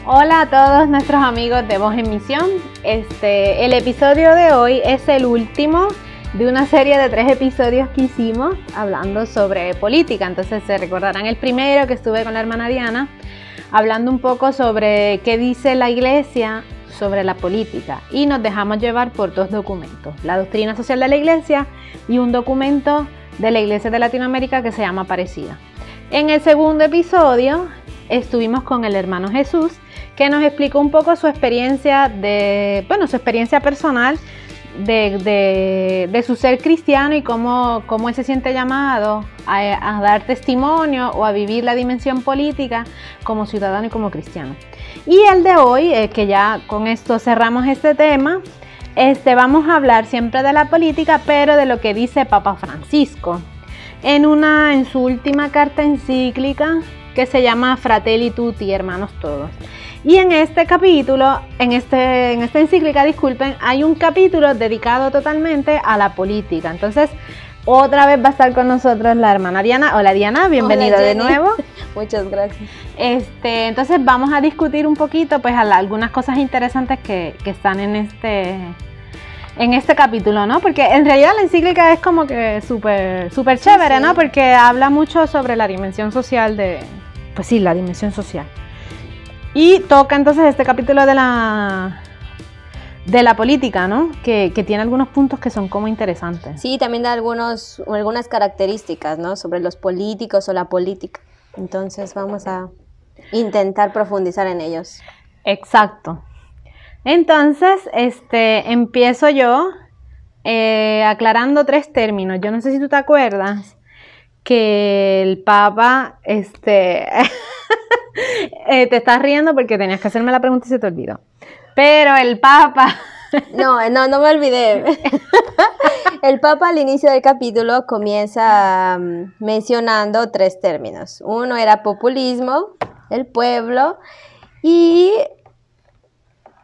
Hola a todos nuestros amigos de Voz en Misión. El episodio de hoy es el último de una serie de 3 episodios que hicimos hablando sobre política. Entonces se recordarán el primero que estuve con la hermana Diana hablando un poco sobre qué dice la Iglesia sobre la política, y nos dejamos llevar por 2 documentos: la doctrina social de la Iglesia y un documento de la Iglesia de Latinoamérica que se llama Parecida. En el segundo episodio estuvimos con el hermano Jesús, que nos explicó un poco su experiencia su experiencia personal de su ser cristiano y cómo él se siente llamado a dar testimonio o a vivir la dimensión política como ciudadano y como cristiano. Y el de hoy, que ya con esto cerramos este tema, vamos a hablar siempre de la política, pero de lo que dice Papa Francisco en su última carta encíclica que se llama Fratelli Tutti, hermanos todos. Y en este capítulo, en esta encíclica, hay un capítulo dedicado totalmente a la política. Entonces, otra vez va a estar con nosotros la hermana Diana. Hola Diana, bienvenida de nuevo. Muchas gracias. Entonces vamos a discutir un poquito pues algunas cosas interesantes que están en este capítulo, ¿no? Porque en realidad la encíclica es como que súper chévere, sí. ¿No? Porque habla mucho sobre la dimensión social la dimensión social. Y toca entonces este capítulo de la política, ¿no? Que tiene algunos puntos que son como interesantes. Sí, también da algunas características, ¿no? Sobre los políticos o la política. Entonces vamos a intentar profundizar en ellos. Exacto. Entonces, empiezo yo aclarando 3 términos. Yo no sé si tú te acuerdas que el Papa, te estás riendo porque tenías que hacerme la pregunta y se te olvidó. Pero el Papa... No me olvidé. El Papa al inicio del capítulo comienza mencionando 3 términos. Uno era populismo, el pueblo y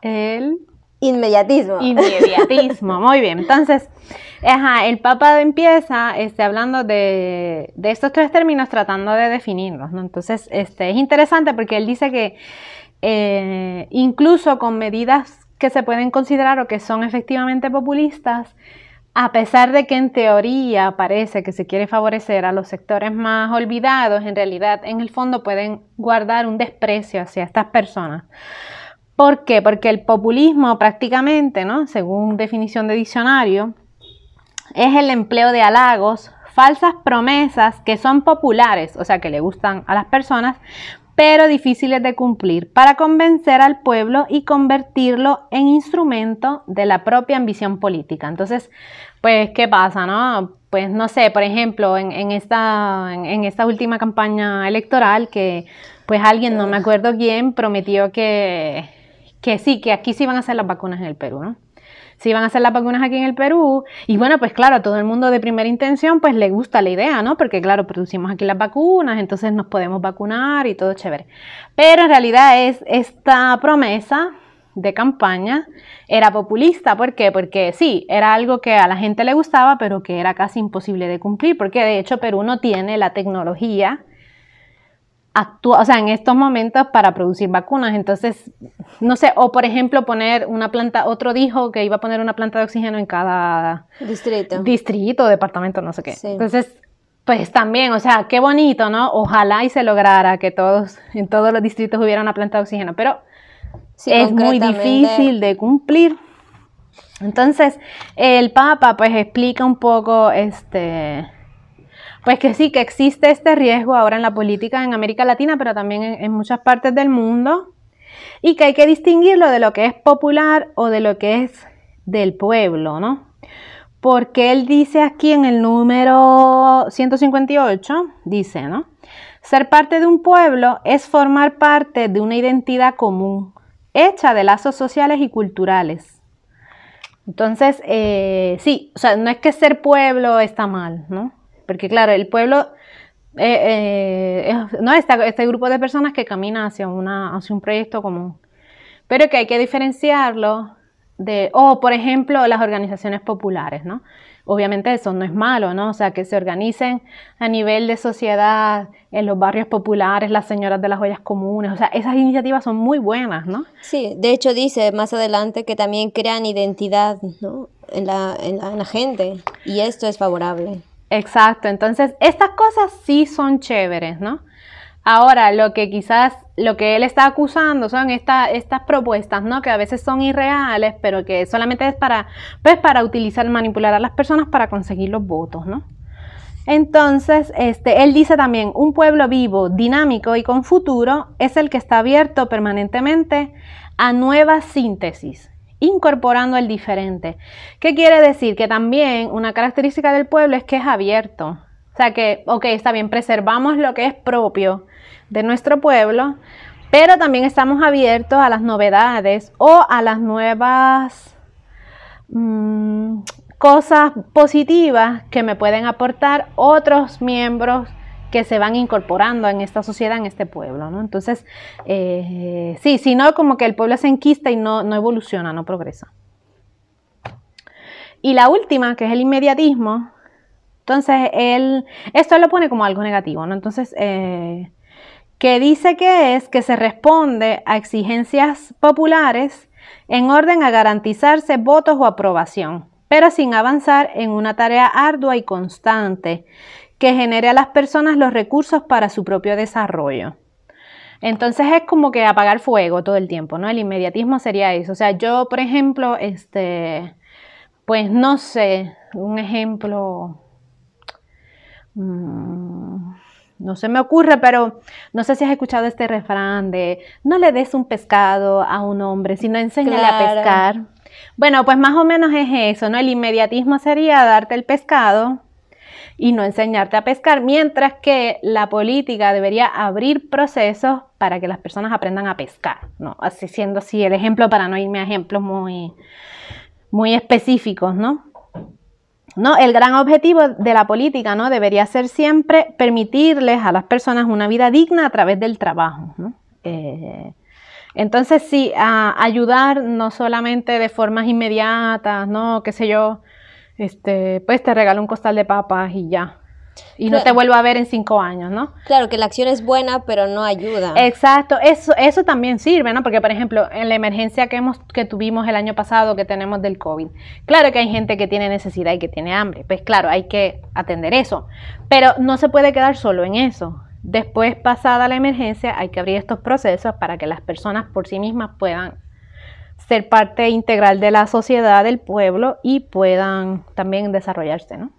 el inmediatismo. Inmediatismo, muy bien. Entonces, el Papa empieza hablando de estos 3 términos, tratando de definirlos, ¿no? Entonces, es interesante porque él dice que incluso con medidas que se pueden considerar o que son efectivamente populistas, a pesar de que en teoría parece que se quiere favorecer a los sectores más olvidados, en realidad, en el fondo pueden guardar un desprecio hacia estas personas. ¿Por qué? Porque el populismo prácticamente, ¿no? Según definición de diccionario, es el empleo de halagos, falsas promesas que son populares, o sea que le gustan a las personas, pero difíciles de cumplir, para convencer al pueblo y convertirlo en instrumento de la propia ambición política. Entonces, pues, ¿qué pasa, no? Pues, no sé, por ejemplo, en esta última campaña electoral, que pues alguien, no me acuerdo quién, prometió que aquí sí iban a hacer las vacunas en el Perú, ¿no? Sí iban a hacer las vacunas aquí en el Perú, y bueno, pues claro, a todo el mundo de primera intención pues le gusta la idea, ¿no? Porque claro, producimos aquí las vacunas, entonces nos podemos vacunar y todo chévere. Pero en realidad esta promesa de campaña era populista. ¿Por qué? Porque sí, era algo que a la gente le gustaba, pero que era casi imposible de cumplir, porque de hecho Perú no tiene la tecnología en estos momentos para producir vacunas. Entonces, no sé, o por ejemplo poner una planta, otro dijo que iba a poner una planta de oxígeno en cada distrito, departamento, no sé qué. Sí. Entonces, pues también, o sea, qué bonito, ¿no? Ojalá y se lograra que en todos los distritos hubiera una planta de oxígeno, pero sí, es muy difícil de cumplir. Entonces, el Papa pues explica un poco pues que sí, que existe este riesgo ahora en la política en América Latina, pero también en muchas partes del mundo, y que hay que distinguirlo de lo que es popular o de lo que es del pueblo, ¿no? Porque él dice aquí en el número 158, dice, ¿no? Ser parte de un pueblo es formar parte de una identidad común, hecha de lazos sociales y culturales. Entonces, sí, o sea, no es que ser pueblo está mal, ¿no? Porque claro, el pueblo no este grupo de personas que camina hacia un proyecto común, pero que hay que diferenciarlo por ejemplo, las organizaciones populares, ¿no? obviamente eso no es malo, ¿no? O sea, que se organicen a nivel de sociedad, en los barrios populares, las señoras de las ollas comunes, o sea, esas iniciativas son muy buenas, ¿no? Sí, de hecho dice más adelante que también crean identidad, ¿no? en la gente, y esto es favorable. Exacto, entonces estas cosas sí son chéveres, ¿no? Ahora, lo que él está acusando son estas propuestas, ¿no? Que a veces son irreales, pero que solamente es para utilizar, manipular a las personas para conseguir los votos, ¿no? Entonces, él dice también, un pueblo vivo, dinámico y con futuro es el que está abierto permanentemente a nuevas síntesis, incorporando el diferente. ¿Qué quiere decir? Que también una característica del pueblo es que es abierto. O sea que, ok, está bien, preservamos lo que es propio de nuestro pueblo, pero también estamos abiertos a las novedades o a las nuevas cosas positivas que me pueden aportar otros miembros que se van incorporando en esta sociedad, en este pueblo, ¿no? Entonces, sí, si no, como que el pueblo se enquista y no evoluciona, no progresa. Y la última, que es el inmediatismo, entonces esto lo pone como algo negativo, ¿no? Entonces, que dice que se responde a exigencias populares en orden a garantizarse votos o aprobación, pero sin avanzar en una tarea ardua y constante que genere a las personas los recursos para su propio desarrollo. Entonces es como que apagar fuego todo el tiempo, ¿no? El inmediatismo sería eso. O sea, yo, por ejemplo, pues no sé, un ejemplo, no se me ocurre, pero no sé si has escuchado este refrán de no le des un pescado a un hombre, sino enséñale a pescar. Bueno, pues más o menos es eso, ¿no? El inmediatismo sería darte el pescado y no enseñarte a pescar, mientras que la política debería abrir procesos para que las personas aprendan a pescar, ¿no? Así siendo así el ejemplo, para no irme a ejemplos muy específicos, ¿no? ¿No? El gran objetivo de la política, ¿no? Debería ser siempre permitirles a las personas una vida digna a través del trabajo, ¿no? Entonces sí, ayudar no solamente de formas inmediatas, ¿no? Qué sé yo, pues te regalo un costal de papas y ya. Y no te vuelvo a ver en 5 años, ¿no? Claro que la acción es buena, pero no ayuda. Exacto, eso también sirve, ¿no? Porque, por ejemplo, en la emergencia que tuvimos el año pasado, que tenemos del COVID, claro que hay gente que tiene necesidad y que tiene hambre, pues claro, hay que atender eso, pero no se puede quedar solo en eso. Después, pasada la emergencia, hay que abrir estos procesos para que las personas por sí mismas puedan ser parte integral de la sociedad, del pueblo, y puedan también desarrollarse, ¿no?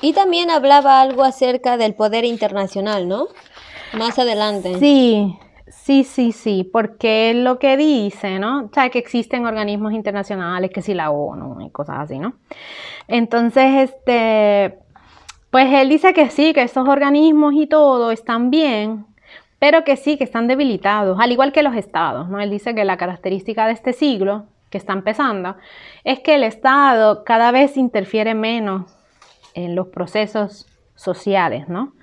Y también hablaba algo acerca del poder internacional, ¿no? Más adelante. Sí, porque es lo que dice, ¿no? O sea, que existen organismos internacionales, que sí, la ONU y cosas así, ¿no? Entonces, pues él dice que sí, que estos organismos y todo están bien, pero que sí, que están debilitados, al igual que los estados, ¿no? Él dice que la característica de este siglo, que está empezando, es que el Estado cada vez interfiere menos en los procesos sociales, ¿no?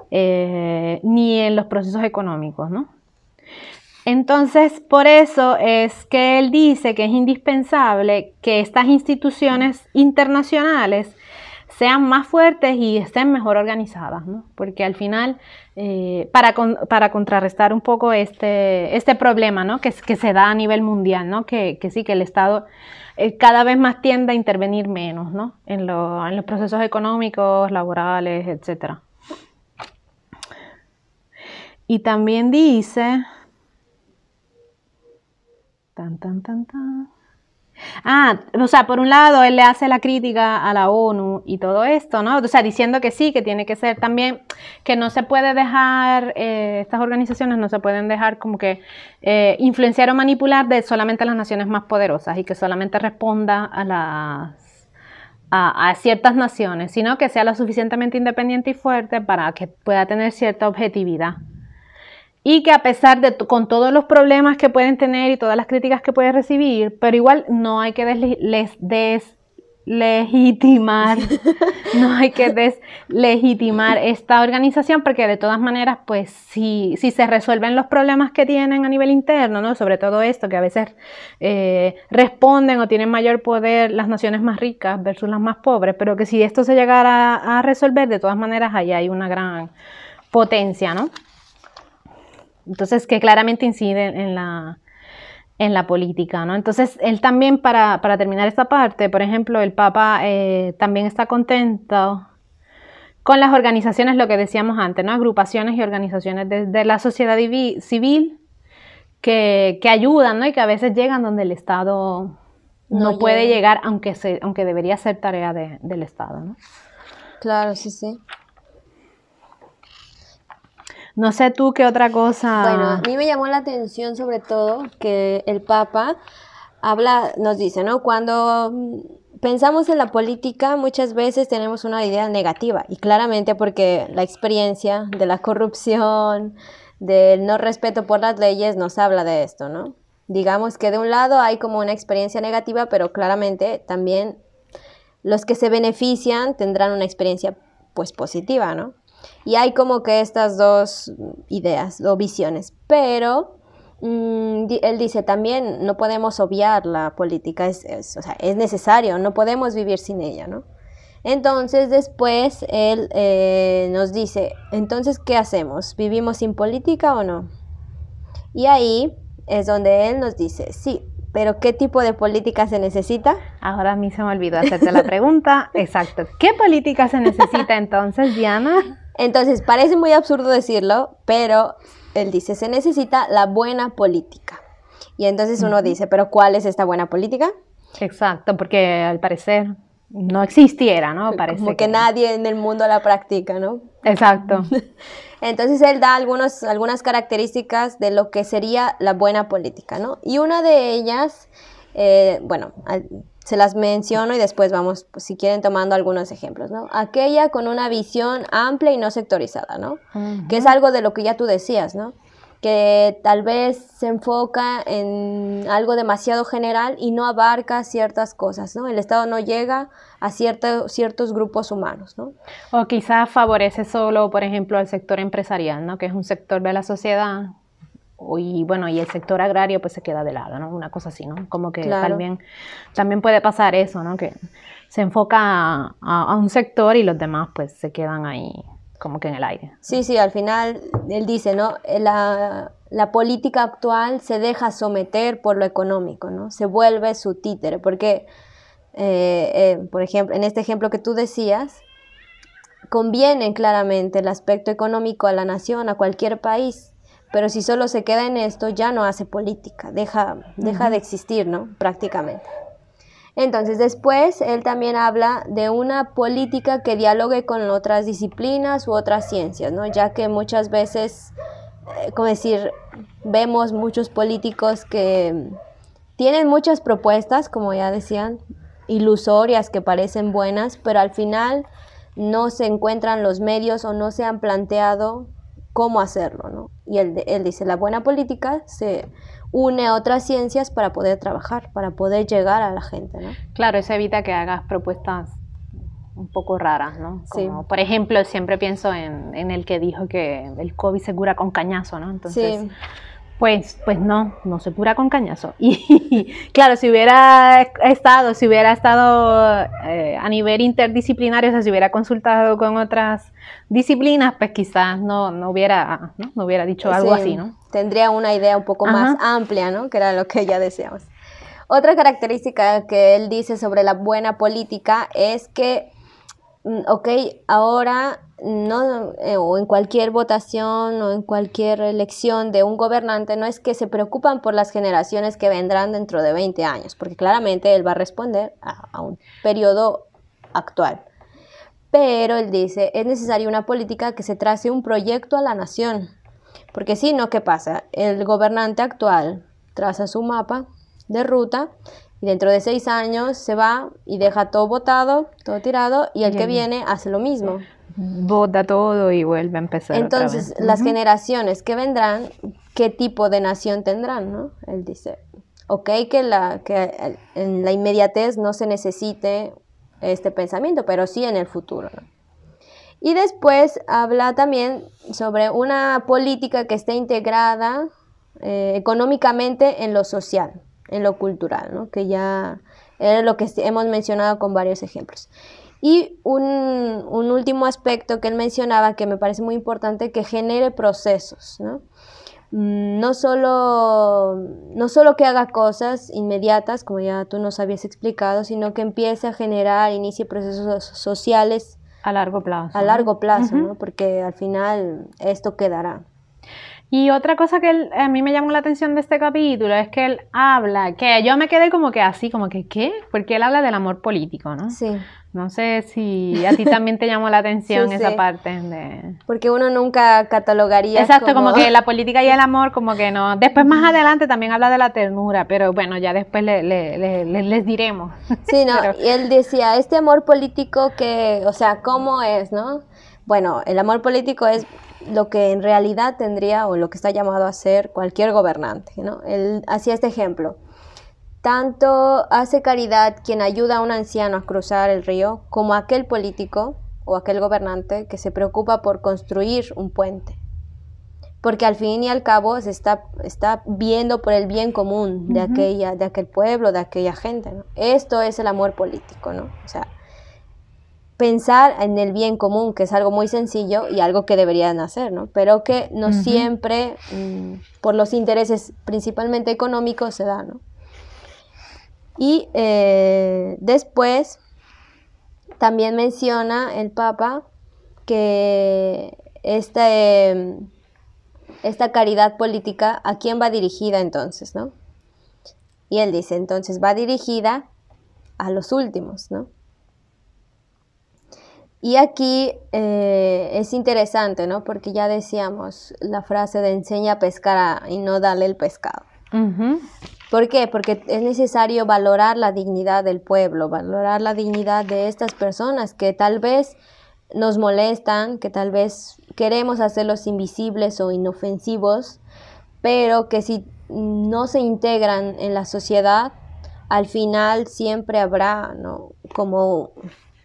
Ni en los procesos económicos, ¿no? Entonces, por eso es que él dice que es indispensable que estas instituciones internacionales sean más fuertes y estén mejor organizadas, ¿no? Porque al final, para contrarrestar un poco este problema, ¿no? que se da a nivel mundial, ¿no? Que sí, que el Estado cada vez más tiende a intervenir menos, ¿no? En los procesos económicos, laborales, etc. Y también dice... o sea, por un lado, él le hace la crítica a la ONU y todo esto, ¿no? O sea, diciendo que sí, que tiene que ser también, que no se puede dejar, estas organizaciones no se pueden dejar como que influenciar o manipular de solamente las naciones más poderosas y que solamente responda a ciertas naciones, sino que sea lo suficientemente independiente y fuerte para que pueda tener cierta objetividad. Y que a pesar de con todos los problemas que pueden tener y todas las críticas que pueden recibir, pero igual no hay que deslegitimar, no hay que deslegitimar esta organización, porque de todas maneras, pues si se resuelven los problemas que tienen a nivel interno, ¿no? Sobre todo esto, que a veces responden o tienen mayor poder las naciones más ricas versus las más pobres, pero que si esto se llegara a resolver, de todas maneras ahí hay una gran potencia, ¿no? Entonces, que claramente incide en la política, ¿no? Entonces, él también, para terminar esta parte, por ejemplo, el Papa también está contento con las organizaciones, lo que decíamos antes, ¿no? Agrupaciones y organizaciones de la sociedad civil que ayudan, ¿no? Y que a veces llegan donde el Estado no puede llegar, aunque debería ser tarea del Estado, ¿no? Claro, sí, sí. No sé tú qué otra cosa. Bueno, a mí me llamó la atención sobre todo que el Papa nos dice, ¿no? Cuando pensamos en la política, muchas veces tenemos una idea negativa, y claramente porque la experiencia de la corrupción, del no respeto por las leyes, nos habla de esto, ¿no? Digamos que de un lado hay como una experiencia negativa, pero claramente también los que se benefician tendrán una experiencia, pues, positiva, ¿no? Y hay como que estas dos ideas o visiones, pero él dice también no podemos obviar la política, o sea, es necesario, no podemos vivir sin ella, ¿no? Entonces después él nos dice, entonces, ¿qué hacemos? ¿Vivimos sin política o no? Y ahí es donde él nos dice, sí, pero ¿qué tipo de política se necesita? Ahora a mí se me olvidó hacerte la pregunta. Exacto. ¿Qué política se necesita entonces, Diana? Entonces, parece muy absurdo decirlo, pero él dice, se necesita la buena política. Y entonces uno dice, ¿pero cuál es esta buena política? Exacto, porque al parecer no existiera, ¿no? Parece como que nadie en el mundo la practica, ¿no? Exacto. Entonces él da algunas características de lo que sería la buena política, ¿no? Y una de ellas, bueno, se las menciono y después vamos, pues, si quieren, tomando algunos ejemplos, ¿no? Aquella con una visión amplia y no sectorizada, ¿no? Uh-huh. Que es algo de lo que ya tú decías, ¿no? Que tal vez se enfoca en algo demasiado general y no abarca ciertas cosas, ¿no? El Estado no llega a ciertos grupos humanos, ¿no? O quizás favorece solo, por ejemplo, al sector empresarial, ¿no? Que es un sector de la sociedad. Y bueno, y el sector agrario pues se queda de lado, ¿no? Una cosa así, ¿no? Como que claro. también puede pasar eso, ¿no? Que se enfoca a un sector y los demás pues se quedan ahí como que en el aire. Sí, al final él dice, ¿no? La política actual se deja someter por lo económico, ¿no? Se vuelve su títere, porque, por ejemplo, en este ejemplo que tú decías, conviene claramente el aspecto económico a la nación, a cualquier país. Pero si solo se queda en esto, ya no hace política, deja de existir, ¿no? Prácticamente. Entonces, después, él también habla de una política que dialogue con otras disciplinas u otras ciencias, ¿no? Ya que muchas veces, como decir, vemos muchos políticos que tienen muchas propuestas, como ya decían, ilusorias, que parecen buenas, pero al final no se encuentran los medios o no se han planteado cómo hacerlo, ¿no? Y él dice, la buena política se une a otras ciencias para poder trabajar, para poder llegar a la gente, ¿no? Claro, eso evita que hagas propuestas un poco raras, ¿no? Como, sí. Por ejemplo, siempre pienso en el que dijo que el COVID se cura con cañazo, ¿no? Entonces, sí. Pues no se cura con cañazo. Y claro, si hubiera estado a nivel interdisciplinario, o sea, si hubiera consultado con otras disciplinas, pues quizás no hubiera dicho algo así, ¿no? Tendría una idea un poco más amplia, ¿no? Que era lo que ya decíamos. Otra característica que él dice sobre la buena política es que, ahora no, o en cualquier votación o en cualquier elección de un gobernante, no es que se preocupan por las generaciones que vendrán dentro de 20 años, porque claramente él va a responder a un periodo actual. Pero él dice, es necesaria una política que se trace un proyecto a la nación, porque si no, ¿qué pasa? El gobernante actual traza su mapa de ruta y dentro de 6 años se va y deja todo botado, todo tirado, y el que viene hace lo mismo. Bota todo y vuelve a empezar. Entonces, otra vez. Las generaciones que vendrán, ¿qué tipo de nación tendrán, no? Él dice, que en la inmediatez no se necesite este pensamiento, pero sí en el futuro, ¿no? Y después habla también sobre una política que esté integrada económicamente en lo social, en lo cultural, ¿no? Que ya era lo que hemos mencionado con varios ejemplos. Y un último aspecto que él mencionaba que me parece muy importante, que genere procesos, ¿no? No solo que haga cosas inmediatas, como ya tú nos habías explicado, sino que empiece a generar, inicie procesos sociales a largo plazo. A largo plazo, ¿no? Porque al final esto quedará. Y otra cosa que a mí me llamó la atención de este capítulo es que él habla, que yo me quedé como que así, como que ¿qué? Porque él habla del amor político, ¿no? Sí. No sé si a ti también te llamó la atención Sí, esa sí. parte de... Porque uno nunca catalogaría Exacto, como que la política y el amor, como que no. Después más adelante también habla de la ternura, pero bueno, ya después les diremos. Sí, no, Pero... y él decía, este amor político que, o sea, ¿cómo es, no? Bueno, el amor político es lo que en realidad tendría o lo que está llamado a ser cualquier gobernante, ¿no? Él hacía este ejemplo. Tanto hace caridad quien ayuda a un anciano a cruzar el río, como aquel político o aquel gobernante que se preocupa por construir un puente. Porque al fin y al cabo se está viendo por el bien común de aquel pueblo, de aquella gente, ¿no? Esto es el amor político, ¿no? O sea, pensar en el bien común, que es algo muy sencillo y algo que deberían hacer, ¿no? Pero que no siempre, por los intereses principalmente económicos, se da, ¿no? Y después también menciona el Papa que esta caridad política, ¿a quién va dirigida entonces, no? Y él dice, entonces va dirigida a los últimos, ¿no? Y aquí es interesante, ¿no? Porque ya decíamos la frase de enseña a pescar y no darle el pescado. ¿Por qué? Porque es necesario valorar la dignidad del pueblo, valorar la dignidad de estas personas que tal vez nos molestan, que tal vez queremos hacerlos invisibles o inofensivos, pero que si no se integran en la sociedad, al final siempre habrá, ¿no? Como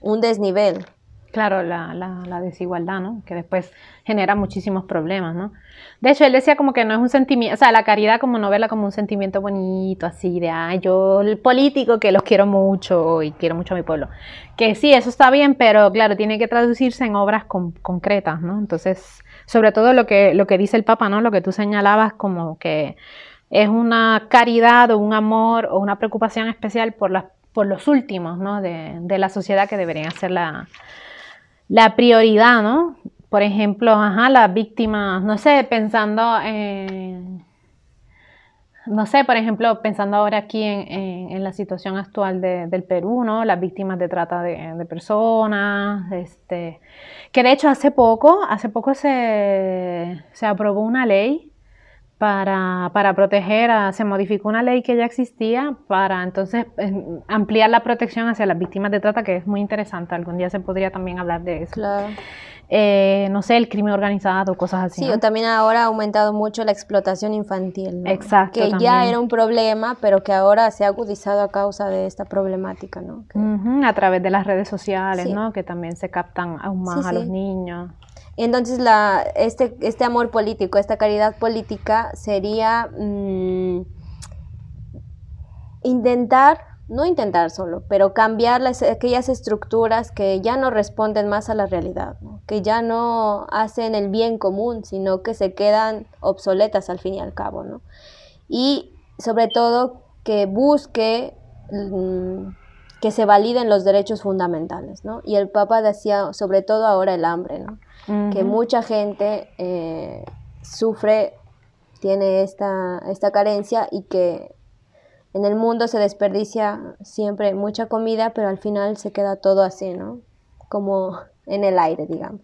un desnivel. Claro, la desigualdad, ¿no? Que después genera muchísimos problemas, ¿no? De hecho, él decía como que no es un sentimiento, o sea, la caridad como no verla como un sentimiento bonito, así de, ay, yo el político que los quiero mucho y quiero mucho a mi pueblo. Que sí, eso está bien, pero claro, tiene que traducirse en obras concretas, ¿no? Entonces, sobre todo lo que dice el Papa, ¿no? Lo que tú señalabas como que es una caridad o un amor o una preocupación especial por los últimos, ¿no? De la sociedad que deberían ser la prioridad, ¿no? Por ejemplo, las víctimas, no sé, por ejemplo, pensando ahora aquí en la situación actual del Perú, ¿no? Las víctimas de trata de personas, que de hecho hace poco se aprobó una ley para proteger, se modificó una ley que ya existía para entonces ampliar la protección hacia las víctimas de trata, que es muy interesante. Algún día se podría también hablar de eso. Claro. No sé, el crimen organizado, cosas así. Sí, ¿no? o también ahora ha aumentado mucho la explotación infantil, ¿no? Exacto. Que también. ya era un problema, pero que ahora se ha agudizado a causa de esta problemática, ¿no? A través de las redes sociales, sí. ¿no? Que también se captan aún más a los niños. Entonces, este amor político, esta caridad política sería no intentar solo, pero cambiar aquellas estructuras que ya no responden más a la realidad, ¿no? Que ya no hacen el bien común, sino que se quedan obsoletas al fin y al cabo, ¿no? Y sobre todo que busque que se validen los derechos fundamentales, ¿no? Y el Papa decía, sobre todo ahora el hambre, ¿no? Que mucha gente sufre, tiene esta carencia y que en el mundo se desperdicia siempre mucha comida, pero al final se queda todo así, ¿no? Como en el aire, digamos.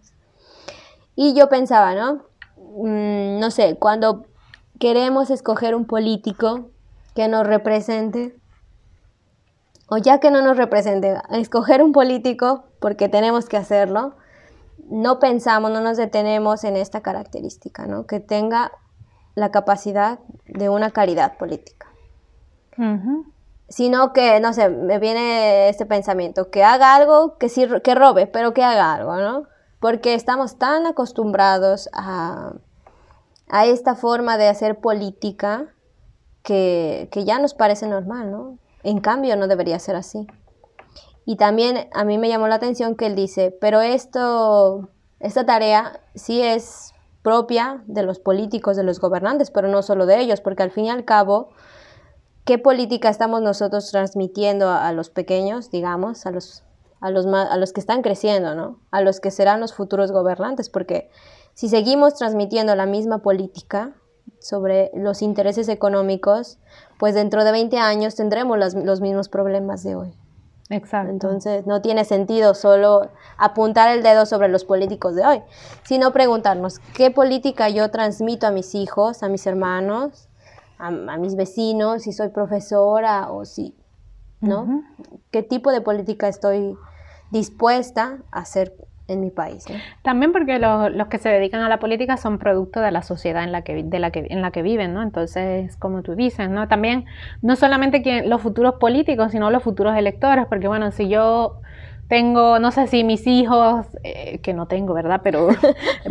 Y yo pensaba, ¿no? No sé, cuando queremos escoger un político que nos represente, o ya que no nos represente, escoger un político porque tenemos que hacerlo, no pensamos, no nos detenemos en esta característica, ¿no? Que tenga la capacidad de una caridad política. sino que, no sé, me viene este pensamiento, que haga algo, que sí, que robe, pero que haga algo, ¿no? Porque estamos tan acostumbrados a esta forma de hacer política que ya nos parece normal, ¿no? En cambio, no debería ser así. Y también a mí me llamó la atención que él dice, pero esta tarea sí es propia de los políticos, de los gobernantes, pero no solo de ellos, porque al fin y al cabo, ¿qué política estamos nosotros transmitiendo a los pequeños, digamos, a los que están creciendo, ¿no? A los que serán los futuros gobernantes? Porque si seguimos transmitiendo la misma política sobre los intereses económicos, pues dentro de 20 años tendremos los mismos problemas de hoy. Exacto. Entonces no tiene sentido solo apuntar el dedo sobre los políticos de hoy, sino preguntarnos qué política yo transmito a mis hijos, a mis hermanos, a mis vecinos, si soy profesora o si, ¿no? Uh-huh. ¿Qué tipo de política estoy dispuesta a hacer en mi país, ¿no? También porque los que se dedican a la política son producto de la sociedad en la que viven, ¿no? Entonces, como tú dices, ¿no? También no solamente los futuros políticos, sino los futuros electores, porque bueno, si yo tengo, no sé si mis hijos, que no tengo, ¿verdad? Pero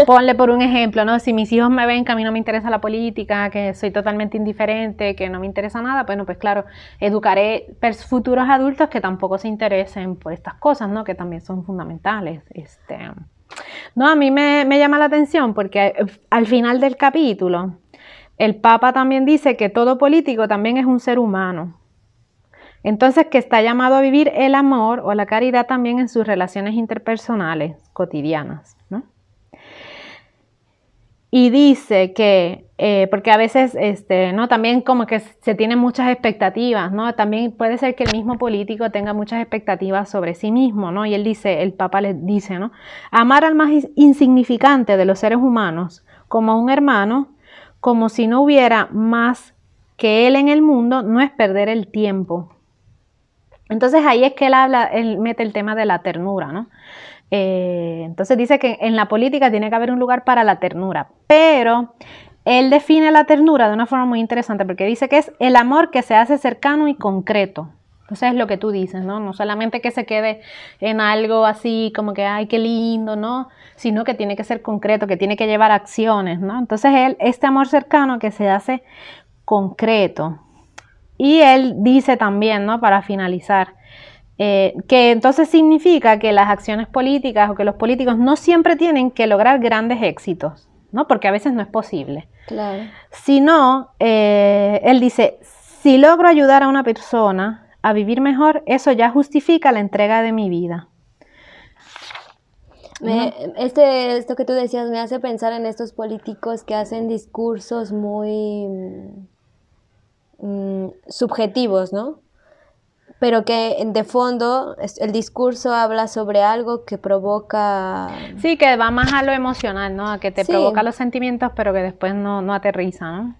ponle por un ejemplo, ¿no? Si mis hijos me ven que a mí no me interesa la política, que soy totalmente indiferente, que no me interesa nada, bueno, pues claro, educaré futuros adultos que tampoco se interesen por estas cosas, ¿no? Que también son fundamentales. No, a mí me llama la atención porque al final del capítulo, el Papa también dice que todo político también es un ser humano. Entonces, que está llamado a vivir el amor o la caridad también en sus relaciones interpersonales cotidianas, ¿no? Y dice que, porque a veces, ¿no? También como que se tienen muchas expectativas, ¿no? También puede ser que el mismo político tenga muchas expectativas sobre sí mismo, ¿no? Y él dice, el Papa le dice, ¿no? Amar al más insignificante de los seres humanos como a un hermano, como si no hubiera más que él en el mundo, no es perder el tiempo. Entonces ahí es que él mete el tema de la ternura, ¿no? Entonces dice que en la política tiene que haber un lugar para la ternura, pero él define la ternura de una forma muy interesante porque dice que es el amor que se hace cercano y concreto. Entonces es lo que tú dices, ¿no? No solamente que se quede en algo así como que, ay, qué lindo, ¿no? Sino que tiene que ser concreto, que tiene que llevar acciones, ¿no? Entonces este amor cercano que se hace concreto. Y él dice también, ¿no? Para finalizar, que entonces significa que las acciones políticas o que los políticos no siempre tienen que lograr grandes éxitos, ¿no? Porque a veces no es posible. Claro. Sino, él dice, si logro ayudar a una persona a vivir mejor, eso ya justifica la entrega de mi vida. Esto que tú decías me hace pensar en estos políticos que hacen discursos muy subjetivos, ¿no? Pero que de fondo el discurso habla sobre algo que provoca... Sí, que va más a lo emocional, ¿no? A que te provoca los sentimientos, pero que después no aterriza, ¿no?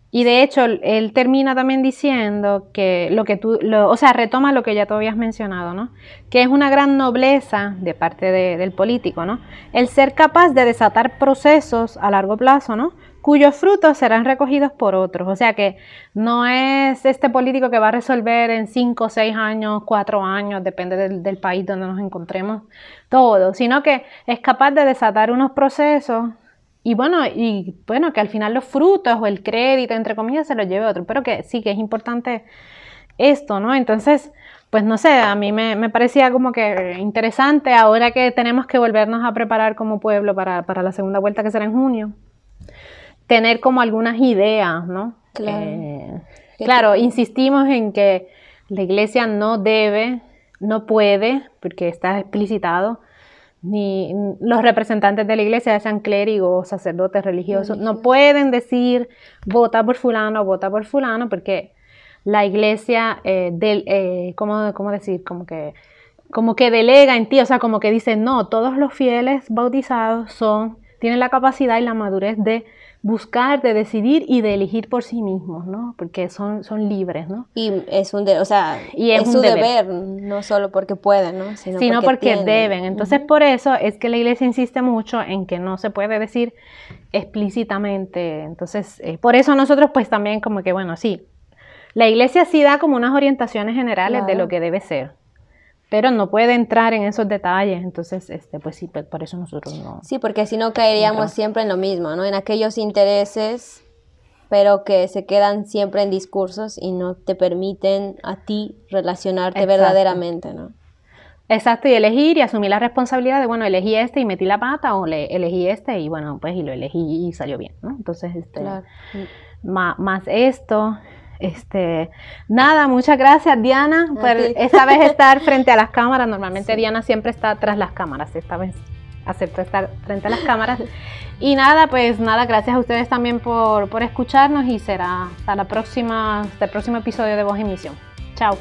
Y de hecho, él termina también diciendo que o sea, retoma lo que ya tú habías mencionado, ¿no? Que es una gran nobleza de parte del político, ¿no? El ser capaz de desatar procesos a largo plazo, ¿no? Cuyos frutos serán recogidos por otros. O sea que no es este político que va a resolver en 5, 6 años, 4 años, depende del país donde nos encontremos, todo, sino que es capaz de desatar unos procesos y bueno, que al final los frutos o el crédito, entre comillas, se los lleve otro, pero que sí que es importante esto, ¿no? Entonces, pues no sé, a mí me parecía como que interesante ahora que tenemos que volvernos a preparar como pueblo para la segunda vuelta que será en junio. Tener como algunas ideas, ¿no? Claro. Claro, insistimos en que la iglesia no puede, porque está explicitado, ni los representantes de la iglesia, ya sean clérigos, sacerdotes religiosos, no pueden decir vota por fulano, porque la iglesia, ¿cómo decir? Como que delega en ti, o sea, como que dice, no, todos los fieles bautizados tienen la capacidad y la madurez de buscar, de decidir y de elegir por sí mismos, ¿no? Porque son libres, ¿no? Y es su deber, no solo porque pueden, ¿no? Sino porque deben. Entonces, por eso es que la iglesia insiste mucho en que no se puede decir explícitamente. Entonces, por eso nosotros pues también como que, bueno, sí, La iglesia sí da como unas orientaciones generales de Claro. lo que debe ser, pero no puede entrar en esos detalles, entonces, pues sí, por eso nosotros no. Sí, porque si no caeríamos Entramos. siempre en lo mismo, ¿no? En aquellos intereses, pero que se quedan siempre en discursos y no te permiten a ti relacionarte Exacto. verdaderamente, ¿no? Exacto, y elegir y asumir la responsabilidad de, bueno, elegí este y metí la pata, o elegí este y bueno, pues y lo elegí y salió bien, ¿no? Entonces, Claro. más esto, nada, muchas gracias Diana A por ti. esta vez estar frente a las cámaras. Normalmente Sí. Diana siempre está tras las cámaras, esta vez aceptó estar frente a las cámaras. Y nada, pues nada, gracias a ustedes también por escucharnos y será hasta el próximo episodio de Voz en Misión. Chao.